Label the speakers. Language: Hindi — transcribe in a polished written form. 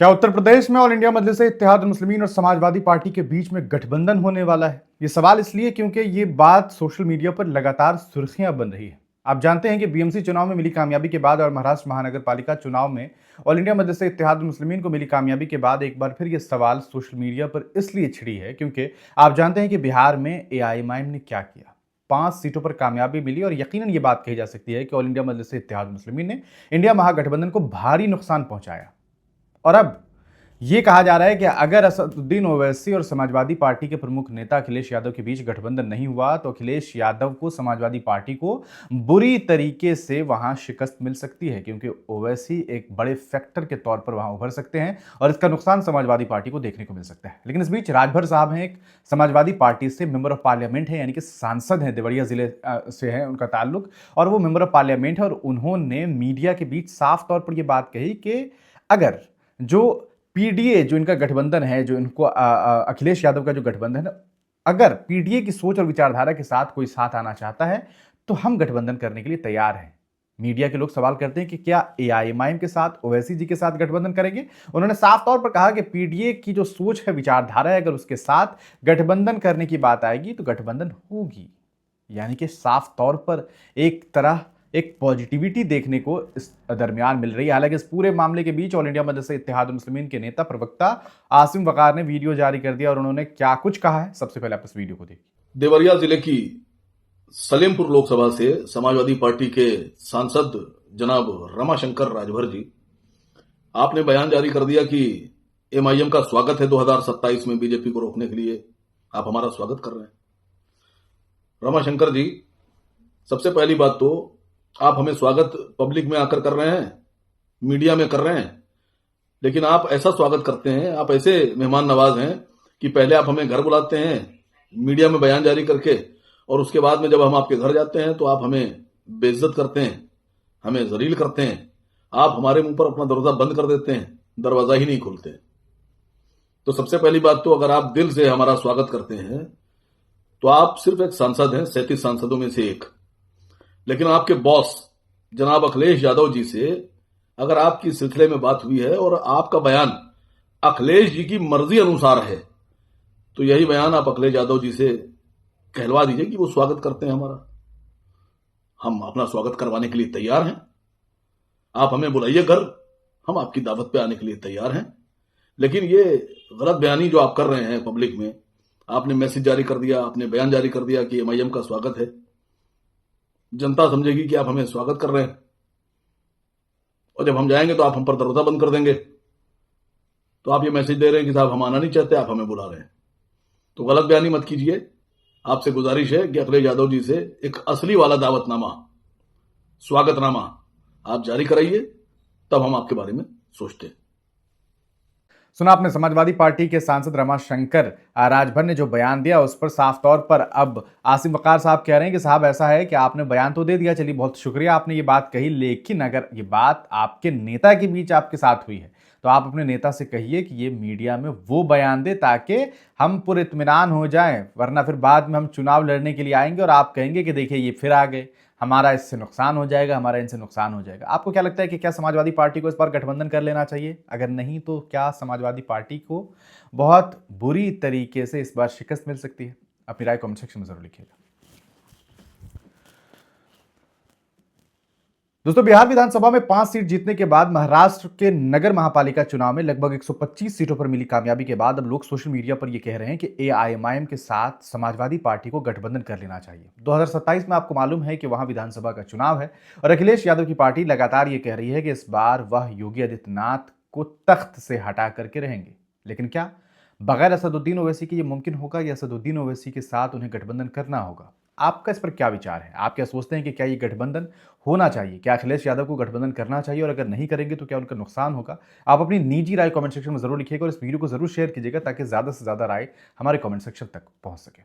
Speaker 1: क्या उत्तर प्रदेश में ऑल इंडिया मजलिस-ए-इत्तेहाद मुस्लिमीन और समाजवादी पार्टी के बीच में गठबंधन होने वाला है? ये सवाल इसलिए क्योंकि ये बात सोशल मीडिया पर लगातार सुर्खियां बन रही है। आप जानते हैं कि बीएमसी चुनाव में मिली कामयाबी के बाद और महाराष्ट्र महानगर पालिका चुनाव में ऑल इंडिया मजलिस-ए-इत्तेहाद मुस्लिमीन को मिली कामयाबी के बाद एक बार फिर ये सवाल सोशल मीडिया पर इसलिए छिड़ी है क्योंकि आप जानते हैं कि बिहार में एआईएमआईएम ने क्या किया। 5 सीटों पर कामयाबी मिली और यकीनन ये बात कही जा सकती है कि ऑल इंडिया मजलिस-ए-इत्तेहाद मुस्लिमीन ने इंडिया महागठबंधन को भारी नुकसान पहुंचाया। और अब ये कहा जा रहा है कि अगर असदुद्दीन ओवैसी और समाजवादी पार्टी के प्रमुख नेता अखिलेश यादव के बीच गठबंधन नहीं हुआ तो अखिलेश यादव को समाजवादी पार्टी को बुरी तरीके से वहां शिकस्त मिल सकती है, क्योंकि ओवैसी एक बड़े फैक्टर के तौर पर वहां उभर सकते हैं और इसका नुकसान समाजवादी पार्टी को देखने को मिल सकता है। लेकिन इस बीच राजभर साहब हैं, एक समाजवादी पार्टी से मेंबर ऑफ पार्लियामेंट है, यानी कि सांसद हैं, देवरिया जिले से है उनका ताल्लुक, और वो मेंबर ऑफ पार्लियामेंट है और उन्होंने मीडिया के बीच साफ तौर पर यह बात कही कि अगर जो पीडीए जो इनका गठबंधन है, जो इनको अखिलेश यादव का जो गठबंधन है, अगर पीडीए की सोच और विचारधारा के साथ कोई साथ आना चाहता है तो हम गठबंधन करने के लिए तैयार हैं। मीडिया के लोग सवाल करते हैं कि क्या एआईएमआईएम के साथ ओवैसी जी के साथ गठबंधन करेंगे। उन्होंने साफ तौर पर कहा कि पीडीए की जो सोच है, विचारधारा है, अगर उसके साथ गठबंधन करने की बात आएगी तो गठबंधन होगी। यानी कि साफ तौर पर एक तरह एक पॉजिटिविटी देखने को इस दरमियान मिल रही है। हालांकि इस पूरे मामले के बीच ऑल इंडिया मजलिस-ए-इत्तेहाद मुस्लिमीन के नेता प्रवक्ता आसिम वकार ने वीडियो जारी कर दिया और उन्होंने क्या कुछ कहा है, सबसे पहले आप इस वीडियो को देखिए।
Speaker 2: देवरिया जिले की सलेमपुर लोकसभा से समाजवादी पार्टी के सांसद जनाब रमाशंकर राजभर जी, आपने बयान जारी कर दिया कि एमआईएम का स्वागत है 2027 में बीजेपी को रोकने के लिए, आप हमारा स्वागत कर रहे हैं। रमाशंकर जी, सबसे पहली बात तो आप हमें स्वागत पब्लिक में आकर कर रहे हैं, मीडिया में कर रहे हैं, लेकिन आप ऐसा स्वागत करते हैं, आप ऐसे मेहमान नवाज हैं कि पहले आप हमें घर बुलाते हैं मीडिया में बयान जारी करके, और उसके बाद में जब हम आपके घर जाते हैं तो आप हमें बेइज्जत करते हैं, हमें जलील करते हैं, आप हमारे मुंह पर अपना दरवाजा बंद कर देते हैं, दरवाजा ही नहीं खोलते। तो सबसे पहली बात तो अगर आप दिल से हमारा स्वागत करते हैं तो आप सिर्फ एक सांसद हैं, 37 सांसदों में से एक, लेकिन आपके बॉस जनाब अखिलेश यादव जी से अगर आपकी सिलसिले में बात हुई है और आपका बयान अखिलेश जी की मर्जी अनुसार है तो यही बयान आप अखिलेश यादव जी से कहलवा दीजिए कि वो स्वागत करते हैं हमारा। हम अपना स्वागत करवाने के लिए तैयार हैं, आप हमें बुलाइए घर, हम आपकी दावत पे आने के लिए तैयार हैं। लेकिन ये गलत बयानी जो आप कर रहे हैं पब्लिक में, आपने मैसेज जारी कर दिया, आपने बयान जारी कर दिया कि एमआईएम का स्वागत है, जनता समझेगी कि आप हमें स्वागत कर रहे हैं, और जब हम जाएंगे तो आप हम पर दरवाजा बंद कर देंगे। तो आप ये मैसेज दे रहे हैं कि साहब हम आना नहीं चाहते, आप हमें बुला रहे हैं। तो गलत बयानी मत कीजिए। आपसे गुजारिश है कि अखिलेश यादव जी से एक असली वाला दावतनामा, स्वागतनामा आप जारी कराइए, तब हम आपके बारे में सोचते हैं।
Speaker 1: सुना आपने समाजवादी पार्टी के सांसद रमाशंकर राजभर ने जो बयान दिया, उस पर साफ तौर पर अब आसिम वकार साहब कह रहे हैं कि साहब ऐसा है कि आपने बयान तो दे दिया, चलिए बहुत शुक्रिया आपने ये बात कही, लेकिन अगर ये बात आपके नेता के बीच आपके साथ हुई है तो आप अपने नेता से कहिए कि ये मीडिया में वो बयान दे ताकि हम पूरे इत्मीनान हो जाएं, वरना फिर बाद में हम चुनाव लड़ने के लिए आएंगे और आप कहेंगे कि देखिए ये फिर आ गए, हमारा इससे नुकसान हो जाएगा, हमारा इनसे नुकसान हो जाएगा। आपको क्या लगता है कि क्या समाजवादी पार्टी को इस बार गठबंधन कर लेना चाहिए? अगर नहीं तो क्या समाजवादी पार्टी को बहुत बुरी तरीके से इस बार शिकस्त मिल सकती है? अपनी राय कमेंट सेक्शन में जरूर लिखिएगा। दोस्तों, बिहार विधानसभा में 5 सीट जीतने के बाद महाराष्ट्र के नगर महापालिका चुनाव में लगभग 125 सीटों पर मिली कामयाबी के बाद अब लोग सोशल मीडिया पर यह कह रहे हैं कि एआईएमआईएम के साथ समाजवादी पार्टी को गठबंधन कर लेना चाहिए। 2027 में आपको मालूम है कि वहां विधानसभा का चुनाव है और अखिलेश यादव की पार्टी लगातार ये कह रही है कि इस बार वह योगी आदित्यनाथ को तख्त से हटा करके रहेंगे। लेकिन क्या बगैर असदुद्दीन ओवैसी के ये मुमकिन होगा या असदुद्दीन ओवैसी के साथ उन्हें गठबंधन करना होगा? आपका इस पर क्या विचार है? आप क्या सोचते हैं कि क्या ये गठबंधन होना चाहिए? क्या अखिलेश यादव को गठबंधन करना चाहिए और अगर नहीं करेंगे तो क्या उनका नुकसान होगा? आप अपनी निजी राय कमेंट सेक्शन में जरूर लिखिएगा और इस वीडियो को जरूर शेयर कीजिएगा ताकि ज्यादा से ज्यादा राय हमारे कमेंट सेक्शन तक पहुंच सके।